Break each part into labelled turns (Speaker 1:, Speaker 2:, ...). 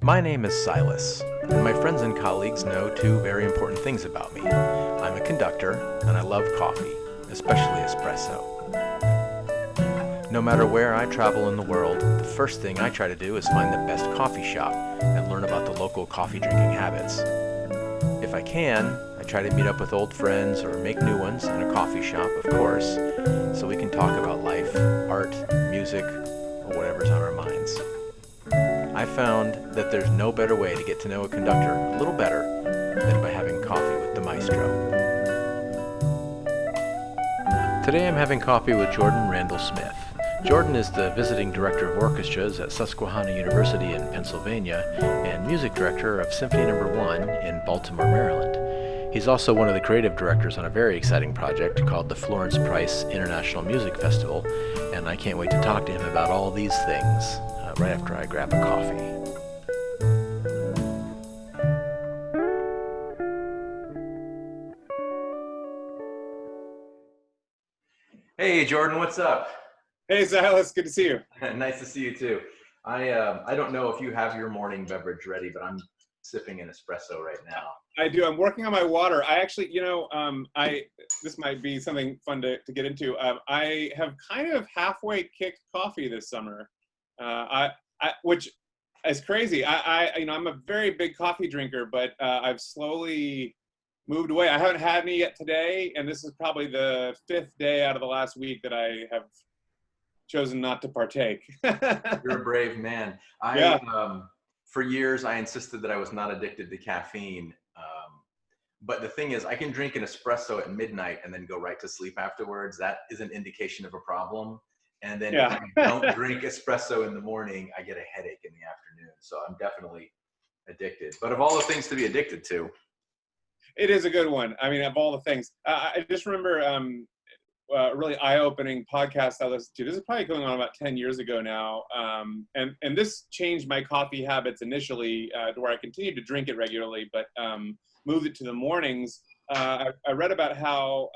Speaker 1: My name is Silas, and my friends and colleagues know two very important things about me. I'm a conductor, and I love coffee, especially espresso. No matter where I travel in the world, the first thing I try to do is find the best coffee shop and learn about the local coffee drinking habits. If I can, I try to meet up with old friends or make new ones in a coffee shop, of course, so we can talk about life, art, music, or whatever's on our minds. I found that there's no better way to get to know a conductor a little better than by having coffee with the maestro. Today I'm having coffee with Jordan Randall Smith. Jordan is the visiting director of orchestras at Susquehanna University in Pennsylvania and music director of Symphony No. 1 in Baltimore, Maryland. He's also one of the creative directors on a very exciting project called the Florence International Music Festival, and I can't wait to talk to him about all these things right after I grab a coffee. Hey Jordan, what's up?
Speaker 2: Hey Silas, good to see you.
Speaker 1: Nice to see you too. I don't know if you have your morning beverage ready, but I'm sipping an espresso right now.
Speaker 2: I do. I'm working on my water. I actually, this might be something fun to get into. I have kind of halfway kicked coffee this summer, which is crazy. I'm a very big coffee drinker, but I've slowly moved away. I haven't had any yet today, and this is probably the 5th day out of the last week that I have chosen not to partake.
Speaker 1: You're a brave man. For years, I insisted that I was not addicted to caffeine. But the thing is, I can drink an espresso at midnight and then go right to sleep afterwards. That is an indication of a problem. And then if I don't drink espresso in the morning, I get a headache in the afternoon. So I'm definitely addicted. But of all the things to be addicted to,
Speaker 2: it is a good one. I mean, of all the things, I just remember a really eye-opening podcast I listened to. This is probably going on about 10 years ago now. And this changed my coffee habits initially to where I continued to drink it regularly, but moved it to the mornings. I read about how,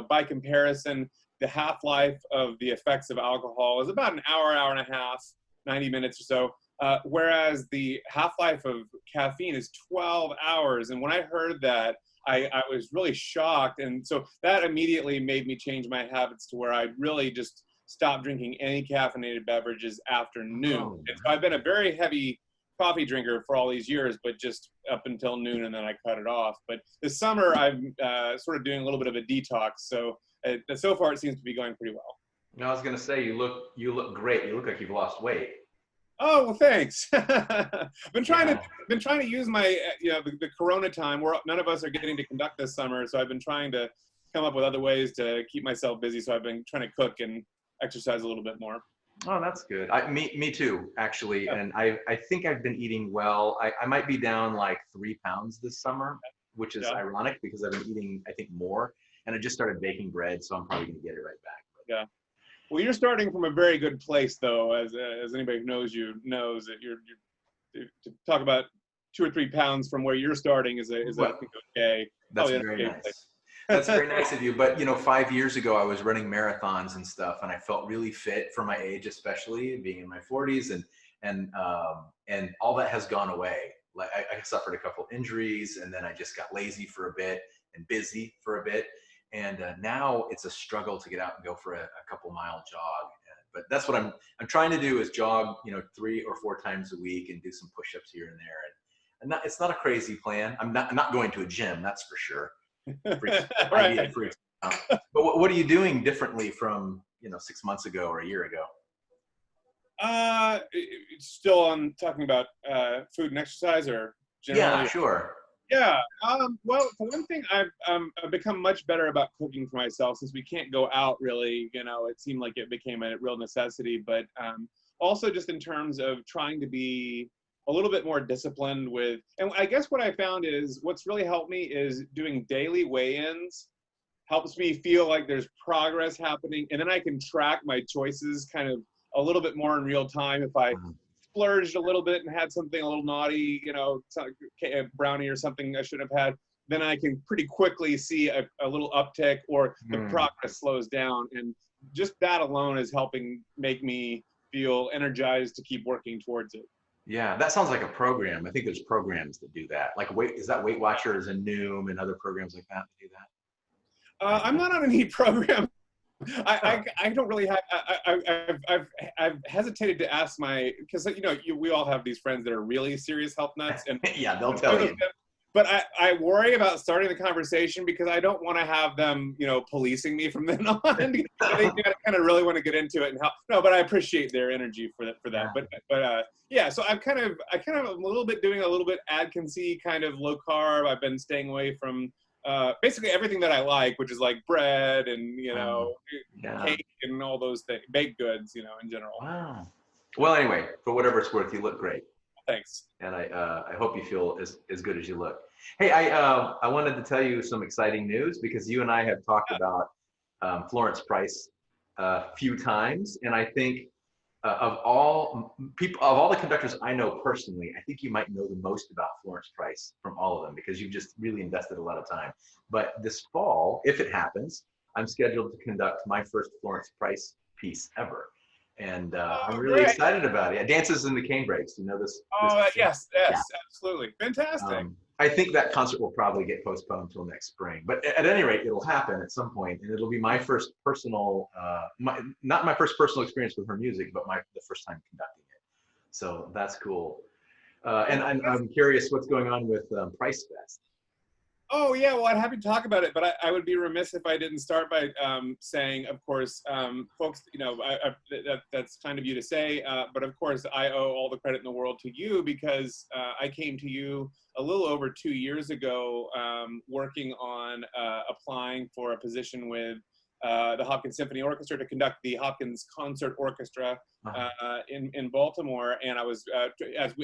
Speaker 2: by comparison, the half-life of the effects of alcohol is about an hour, hour and a half, 90 minutes or so, whereas the half-life of caffeine is 12 hours. And when I heard that, I was really shocked. And so that immediately made me change my habits to where I really just stopped drinking any caffeinated beverages after noon.
Speaker 1: Oh.
Speaker 2: And so I've been a very heavy coffee drinker for all these years, but just up until noon, and then I cut it off. But this summer, I'm sort of doing a little bit of a detox. So so far, it seems to be going pretty well.
Speaker 1: I was going to say, you look great. You look like you've lost weight.
Speaker 2: Oh, well, thanks. I've been trying to use my, the Corona time where none of us are getting to conduct this summer. So I've been trying to come up with other ways to keep myself busy. So I've been trying to cook and exercise a little bit more.
Speaker 1: Oh, that's good. Me too, actually. Yeah. And I think I've been eating well. I might be down like 3 pounds this summer, which is ironic because I've been eating, I think, more. And I just started baking bread, so I'm probably going to get it right back.
Speaker 2: Yeah. Well, you're starting from a very good place, though, as anybody who knows you knows that you're to talk about 2 or 3 pounds from where you're starting is I think okay.
Speaker 1: That's very nice. That's very nice of you. But 5 years ago, I was running marathons and stuff, and I felt really fit for my age, especially being in my 40s, and all that has gone away. Like I suffered a couple injuries, and then I just got lazy for a bit and busy for a bit. And now it's a struggle to get out and go for a couple mile jog. But that's what I'm trying to do is jog, 3 or 4 times a week and do some push-ups here and there. And it's not a crazy plan. I'm not going to a gym, that's for sure.
Speaker 2: Right.
Speaker 1: But what are you doing differently from 6 months ago or a year ago?
Speaker 2: Still on talking about food and exercise, or generally?
Speaker 1: Yeah, sure.
Speaker 2: Yeah. Well, for one thing, I've become much better about cooking for myself since we can't go out really. It seemed like it became a real necessity. But also just in terms of trying to be a little bit more disciplined with, and I guess what I found is what's really helped me is doing daily weigh-ins. Helps me feel like there's progress happening, and then I can track my choices kind of a little bit more in real time. If I splurged a little bit and had something a little naughty, a brownie or something I should have had, then I can pretty quickly see a little uptick or the progress slows down. And just that alone is helping make me feel energized to keep working towards it.
Speaker 1: Yeah, that sounds like a program. I think there's programs that do that. Like is that Weight Watchers and Noom and other programs like that do that? I
Speaker 2: I'm not on any program.
Speaker 1: Oh.
Speaker 2: I don't really have. I've hesitated to ask because we all have these friends that are really serious health nuts, and
Speaker 1: Yeah, they'll tell you.
Speaker 2: but I worry about starting the conversation because I don't want to have them, policing me from then on. They kind of really want to get into it and help. No, but I appreciate their energy for that.
Speaker 1: Yeah.
Speaker 2: But yeah. So I kind of am a little bit doing a little bit Atkins-y kind of low carb. I've been staying away from basically everything that I like, which is like bread and
Speaker 1: Yeah.
Speaker 2: cake and all those things, baked goods, in general.
Speaker 1: Wow. Well, anyway, for whatever it's worth, you look great.
Speaker 2: Thanks.
Speaker 1: And I hope you feel as good as you look. Hey, I wanted to tell you some exciting news because you and I have talked about Florence Price a few times, and I think of all the conductors I know personally, I think you might know the most about Florence Price from all of them because you've just really invested a lot of time. But this fall, if it happens, I'm scheduled to conduct my first Florence Price piece ever. And I'm really excited about it. Dances in the Canebrakes. You know this?
Speaker 2: Yes,
Speaker 1: Yeah.
Speaker 2: absolutely. Fantastic.
Speaker 1: I think that concert will probably get postponed until next spring. But at any rate, it'll happen at some point, and it'll be my first personal, not my first personal experience with her music, but the first time conducting it. So that's cool. And I'm curious what's going on with Price Fest.
Speaker 2: Oh yeah, well, I'd happy to talk about it, but I would be remiss if I didn't start by saying, of course, folks, that's kind of you to say, but of course, I owe all the credit in the world to you because I came to you a little over 2 years ago, working on applying for a position with the Hopkins Symphony Orchestra to conduct the Hopkins Concert Orchestra in Baltimore, and I was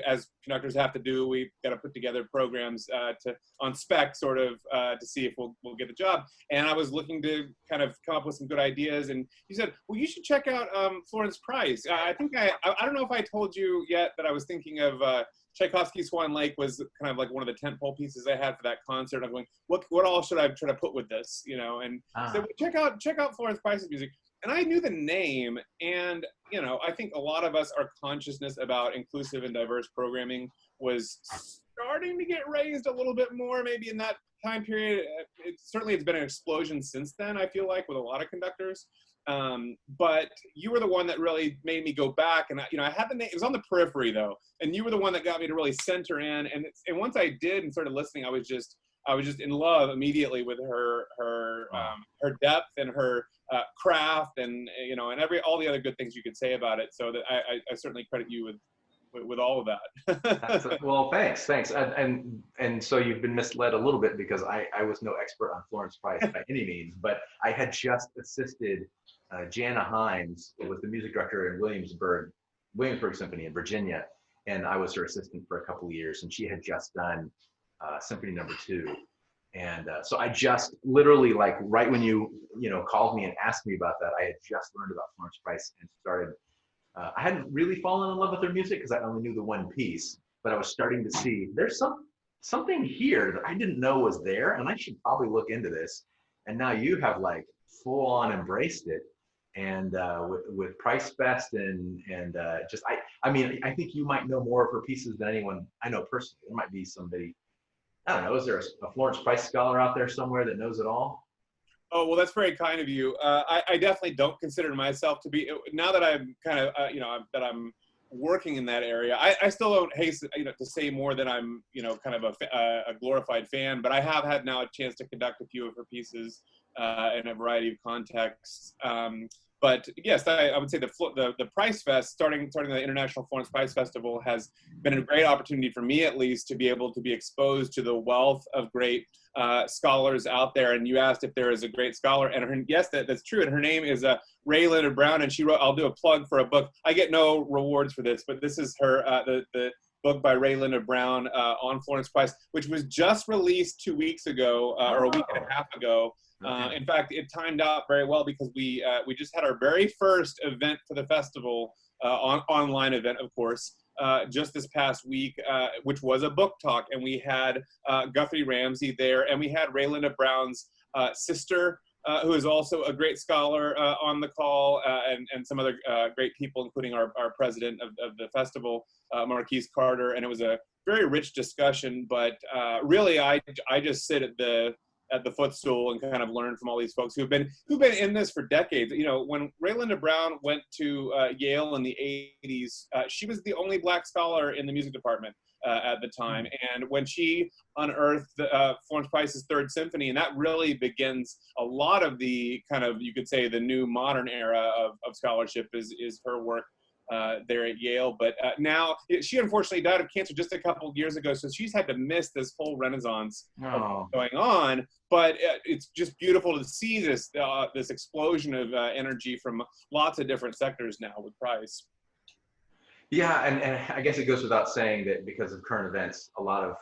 Speaker 2: as conductors have to do, we've got to put together programs on spec sort of to see if we'll get the job. And I was looking to kind of come up with some good ideas, and you said, well, you should check out Florence Price. I think I don't know if I told you yet that I was thinking of Tchaikovsky's Swan Lake was kind of like one of the tentpole pieces I had for that concert. I'm going, what all should I try to put with this, And so check out Florence Price's music. And I knew the name, and I think a lot of us, our consciousness about inclusive and diverse programming was starting to get raised a little bit more, maybe in that time period. It's been an explosion since then, I feel like, with a lot of conductors. But you were the one that really made me go back, and I had the name. It was on the periphery though, and you were the one that got me to really center in. And once I did and started listening, I was just in love immediately with her depth and her craft, and and all the other good things you could say about it. So that I certainly credit you with all of that.
Speaker 1: Well, thanks. And so you've been misled a little bit because I was no expert on Florence Price by any means, but I had just assisted Jana Himes, who was the music director in Williamsburg Symphony in Virginia, and I was her assistant for a couple of years, and she had just done Symphony No. 2. And so I just literally, like, right when you called me and asked me about that, I had just learned about Florence Price and started. I hadn't really fallen in love with her music because I only knew the one piece, but I was starting to see there's something here that I didn't know was there, and I should probably look into this. And now you have like full on embraced it, and with Price Fest and just I mean I think you might know more of her pieces than anyone I know personally. There might be somebody, I don't know, is there a Florence Price scholar out there somewhere that knows it all?
Speaker 2: Oh, well, that's very kind of you. I definitely don't consider myself to be, now that I'm kind of, that I'm working in that area. I still don't hasten, to say more than I'm, kind of a glorified fan, but I have had now a chance to conduct a few of her pieces in a variety of contexts. But yes, I would say the Price Fest, starting the International Florence Price Festival, has been a great opportunity for me, at least, to be able to be exposed to the wealth of great scholars out there. And you asked if there is a great scholar, and yes, that's true. And her name is Ray Leonard Brown, and she wrote. I'll do a plug for a book. I get no rewards for this, but this is her the book by Ray Leonard Brown on Florence Price, which was just released 2 weeks ago or a week and a half ago. In fact, it timed out very well because we just had our very first event for the festival, online event, of course, just this past week, which was a book talk, and we had Guthrie Ramsey there, and we had Ray Leonard Brown's sister, who is also a great scholar on the call, and some other great people, including our president of the festival, Marquise Carter. And it was a very rich discussion, but really I just sit at the footstool and kind of learn from all these folks who've been in this for decades. You know, when Raylinda Brown went to Yale in the 80s, she was the only Black scholar in the music department at the time. And when she unearthed Florence Price's Third Symphony, and that really begins a lot of the kind of, you could say, the new modern era of scholarship is her work there at Yale. But now she unfortunately died of cancer just a couple of years ago, so she's had to miss this whole renaissance going on. But it's just beautiful to see this this explosion of energy from lots of different sectors now with Price.
Speaker 1: Yeah, and I guess it goes without saying that because of current events, a lot of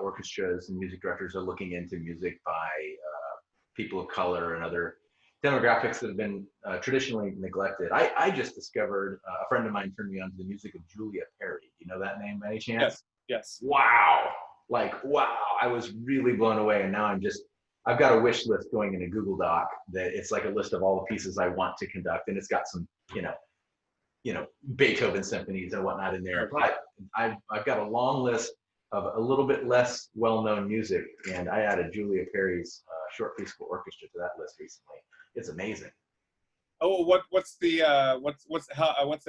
Speaker 1: orchestras and music directors are looking into music by people of color and other demographics that have been traditionally neglected. I just discovered, a friend of mine turned me on to the music of Julia Perry. Do you know that name by any chance?
Speaker 2: Yes, yes.
Speaker 1: Wow, wow, I was really blown away. And now I've got a wish list going in a Google Doc that it's like a list of all the pieces I want to conduct. And it's got some, you know, Beethoven symphonies and whatnot in there. But I've got a long list of a little bit less well-known music. And I added Julia Perry's short piece for orchestra to that list recently. It's amazing.
Speaker 2: Oh, what's the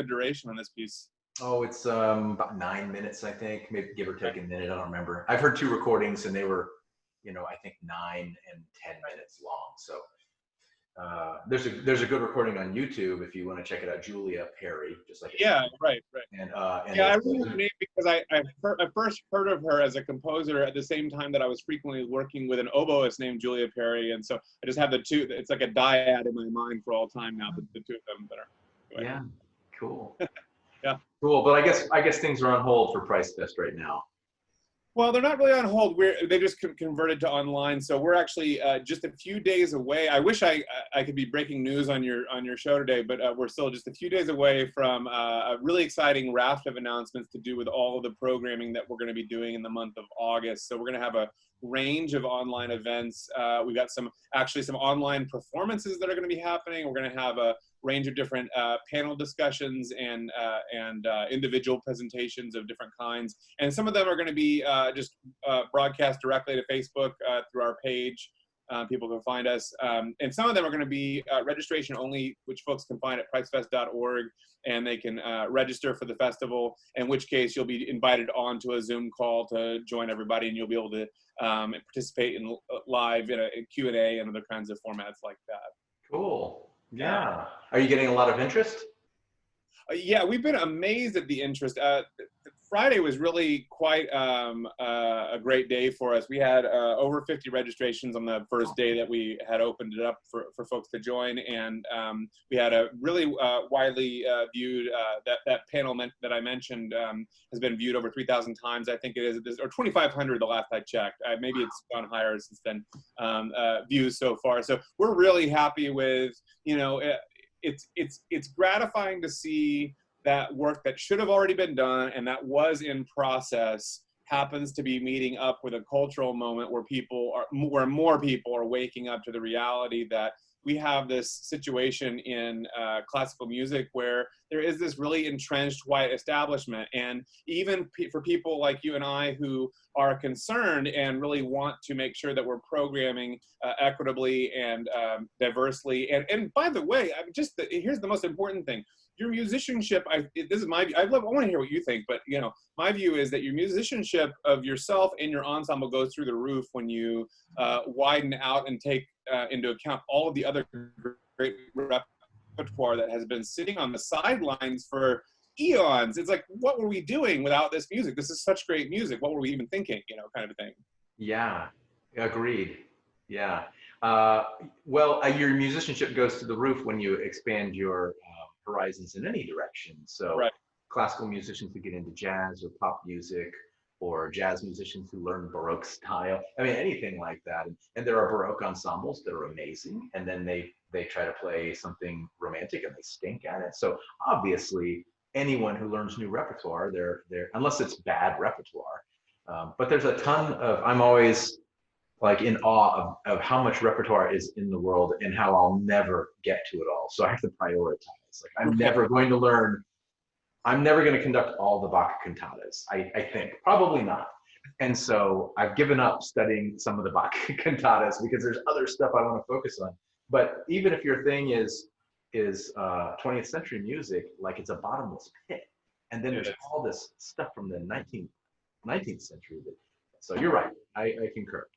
Speaker 2: duration on this piece?
Speaker 1: Oh, it's about 9 minutes, I think, maybe give or take a minute. I don't remember. I've heard two recordings, and they were, you know, I think 9 and 10 minutes long. So there's a good recording on YouTube if you want to check it out. Julia Perry, just like
Speaker 2: right.
Speaker 1: And
Speaker 2: yeah, I remember her name because I first heard of her as a composer at the same time that I was frequently working with an oboist named Julia Perry, and so I just have the two. It's like a dyad in my mind for all time now. The two of them that are.
Speaker 1: Yeah, cool.
Speaker 2: Yeah,
Speaker 1: cool. But I guess things are on hold for Price Fest right now.
Speaker 2: Well, they're not really on hold. They just converted to online, so we're actually just a few days away. I wish I could be breaking news on your show today, but we're still just a few days away from a really exciting raft of announcements to do with all of the programming that we're going to be doing in the month of August. So we're going to have a range of online events. We've got some online performances that are going to be happening. We're going to have a range of different panel discussions and individual presentations of different kinds. And some of them are going to be just broadcast directly to Facebook through our page. People can find us. And some of them are going to be registration only, which folks can find at pricefest.org, and they can register for the festival, in which case you'll be invited onto a Zoom call to join everybody, and you'll be able to participate in live in a Q&A and other kinds of formats like that.
Speaker 1: Cool. Yeah. Are you getting a lot of interest?
Speaker 2: Yeah, we've been amazed at the interest. Friday was really quite a great day for us. We had over 50 registrations on the first day that we had opened it up for folks to join, and we had a really widely viewed, that panel that I mentioned has been viewed over 3,000 times, I think it is, or 2,500 the last I checked. Maybe it's gone higher since then, views so far. So we're really happy with, you know, it's gratifying to see that work that should have already been done and that was in process happens to be meeting up with a cultural moment where more people are waking up to the reality that we have this situation in classical music where there is this really entrenched white establishment. And even for people like you and I who are concerned and really want to make sure that we're programming equitably and diversely. And by the way, here's the most important thing. Your musicianship, this is my view. I want to hear what you think, but you know, my view is that your musicianship of yourself and your ensemble goes through the roof when you widen out and take into account all of the other great repertoire that has been sitting on the sidelines for eons. It's like, what were we doing without this music? This is such great music. What were we even thinking? You know, kind of a thing.
Speaker 1: Yeah, agreed. Yeah. Your musicianship goes to the roof when you expand your horizons in any direction. So
Speaker 2: right.
Speaker 1: Classical musicians who get into jazz or pop music, or jazz musicians who learn Baroque style. I mean, anything like that. And there are Baroque ensembles that are amazing. And then they try to play something romantic and they stink at it. So obviously, anyone who learns new repertoire, they're unless it's bad repertoire. But there's a ton of, I'm always like in awe of how much repertoire is in the world and how I'll never get to it all. So I have to prioritize. Like I'm never going to conduct all the Bach cantatas. I think probably not. And so I've given up studying some of the Bach cantatas because there's other stuff I want to focus on. But even if your thing is 20th century music, like it's a bottomless pit. And then there's all this stuff from the 19th century. So you're right. I concur.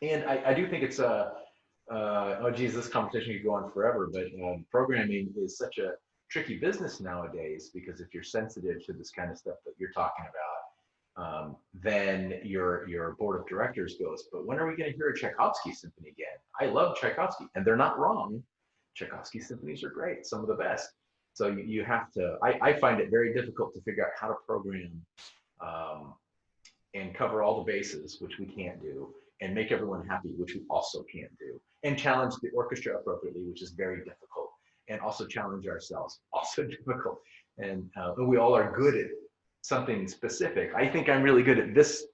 Speaker 1: And I do think it's oh geez, this conversation could go on forever, but programming is such a tricky business nowadays because if you're sensitive to this kind of stuff that you're talking about, then your board of directors goes, but when are we going to hear a Tchaikovsky symphony again? I love Tchaikovsky, and they're not wrong. Tchaikovsky symphonies are great, some of the best. So you have to, I find it very difficult to figure out how to program and cover all the bases, which we can't do, and make everyone happy, which we also can't do, and challenge the orchestra appropriately, which is very difficult, and also challenge ourselves, also difficult. And we all are good at something specific. I think I'm really good at this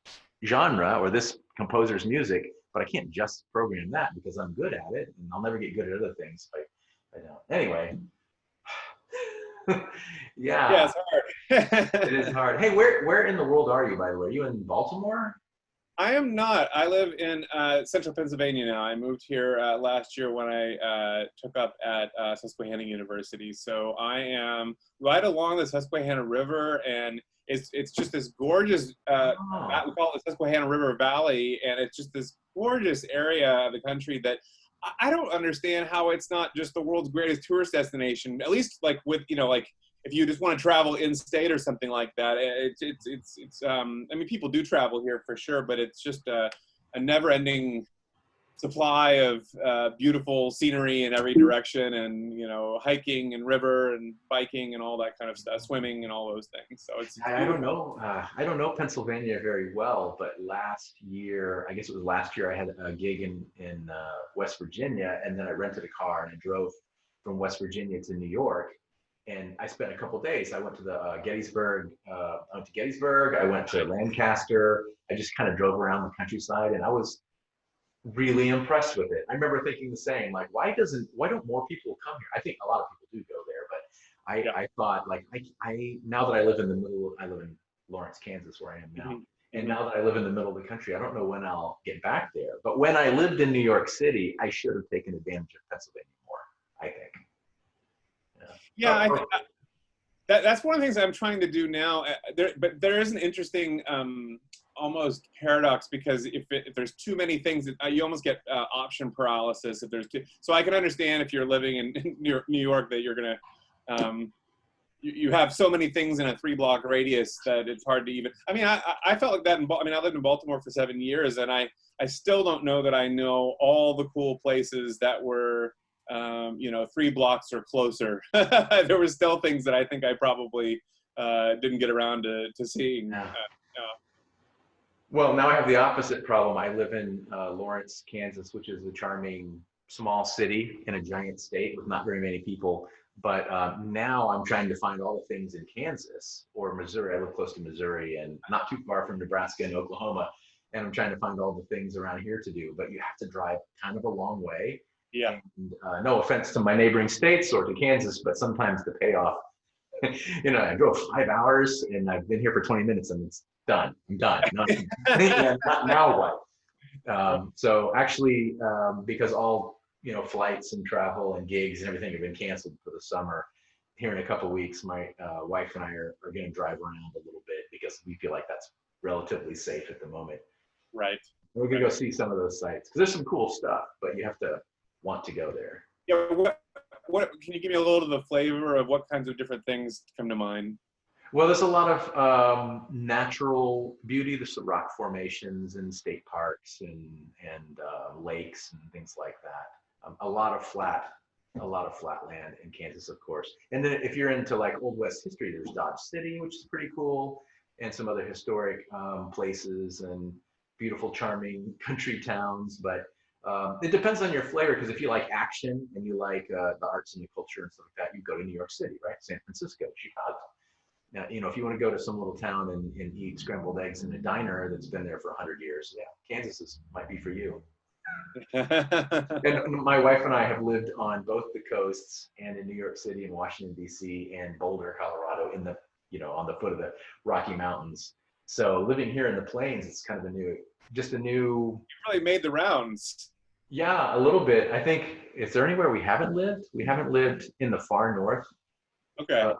Speaker 1: genre or this composer's music, but I can't just program that because I'm good at it, and I'll never get good at other things. I don't. Anyway.
Speaker 2: Yeah, it's hard.
Speaker 1: It is hard. Hey, where in the world are you, by the way? Are you in Baltimore?
Speaker 2: I am not. I live in central Pennsylvania now. I moved here last year when I took up at Susquehanna University. So I am right along the Susquehanna River, and it's just this gorgeous, we call it the Susquehanna River Valley, and it's just this gorgeous area of the country that I don't understand how it's not just the world's greatest tourist destination, at least like with, like if you just want to travel in state or something like that. I mean, people do travel here for sure, but it's just a never ending supply of beautiful scenery in every direction, and hiking and river and biking and all that kind of stuff, swimming and all those things. So it's
Speaker 1: I don't know. I don't know Pennsylvania very well, but last year, I guess it was last year, I had a gig in West Virginia, and then I rented a car and I drove from West Virginia to New York, and I spent a couple of days. I went to the Gettysburg. I went to Gettysburg. I went to Lancaster. I just kind of drove around the countryside, and I was really impressed with it. I remember thinking the same, like, why don't more people come here? I think a lot of people do go there, but I thought, like, I now that I live in Lawrence, Kansas, where I am now, and now that I live in the middle of the country, I don't know when I'll get back there. But when I lived in New York City, I should have taken advantage of Pennsylvania more, I think.
Speaker 2: Yeah, I think that's one of the things I'm trying to do now. But there is an interesting almost paradox, because if there's too many things, you almost get option paralysis if there's too. So I can understand if you're living in New York that you're gonna you have so many things in a 3-block radius that it's hard to even. I mean, I felt like that I lived in Baltimore for 7 years, and I still don't know that I know all the cool places that were 3 blocks or closer. There were still things that I think I probably didn't get around to seeing.
Speaker 1: Well, now I have the opposite problem. I live in Lawrence, Kansas, which is a charming small city in a giant state with not very many people. But now I'm trying to find all the things in Kansas or Missouri. I live close to Missouri and not too far from Nebraska and Oklahoma. And I'm trying to find all the things around here to do. But you have to drive kind of a long way.
Speaker 2: Yeah.
Speaker 1: And, no offense to my neighboring states or to Kansas, but sometimes the payoff, I drove 5 hours and I've been here for 20 minutes and it's done. I'm done. Now what? So actually, because all, flights and travel and gigs and everything have been canceled for the summer, here in a couple of weeks, my wife and I are going to drive around a little bit because we feel like that's relatively safe at the moment.
Speaker 2: Right.
Speaker 1: We're going to go see some of those sites because there's some cool stuff, but you have to want to go there.
Speaker 2: Yeah. What can you give me a little of the flavor of what kinds of different things come to mind?
Speaker 1: Well, there's a lot of natural beauty. There's some rock formations and state parks and lakes and things like that. A lot of flat land in Kansas, of course. And then if you're into like Old West history, there's Dodge City, which is pretty cool, and some other historic places and beautiful, charming country towns. But it depends on your flavor, because if you like action and you like the arts and the culture and stuff like that, you go to New York City, right? San Francisco, Chicago. Now, if you want to go to some little town and eat scrambled eggs in a diner that's been there for 100 years, yeah, might be for you. And my wife and I have lived on both the coasts and in New York City and Washington, D.C. and Boulder, Colorado, on the foot of the Rocky Mountains. So living here in the plains, it's kind of
Speaker 2: You really made the rounds.
Speaker 1: Yeah, a little bit. I think, is there anywhere we haven't lived? We haven't lived in the far north.
Speaker 2: Okay.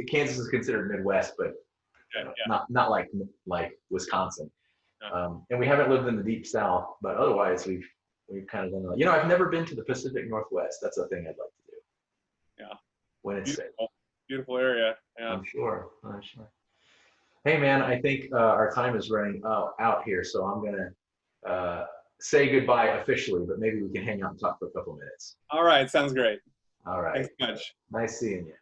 Speaker 1: Kansas is considered Midwest, but not like Wisconsin. And we haven't lived in the deep South, but otherwise we've kind of done. I've never been to the Pacific Northwest. That's a thing I'd like to do.
Speaker 2: Yeah.
Speaker 1: When it's safe.
Speaker 2: Beautiful area. Yeah.
Speaker 1: I'm sure. Hey man, I think our time is running out here, so I'm gonna say goodbye officially, but maybe we can hang out and talk for a couple minutes.
Speaker 2: All right, sounds great.
Speaker 1: All right.
Speaker 2: Thanks so much.
Speaker 1: Nice seeing you.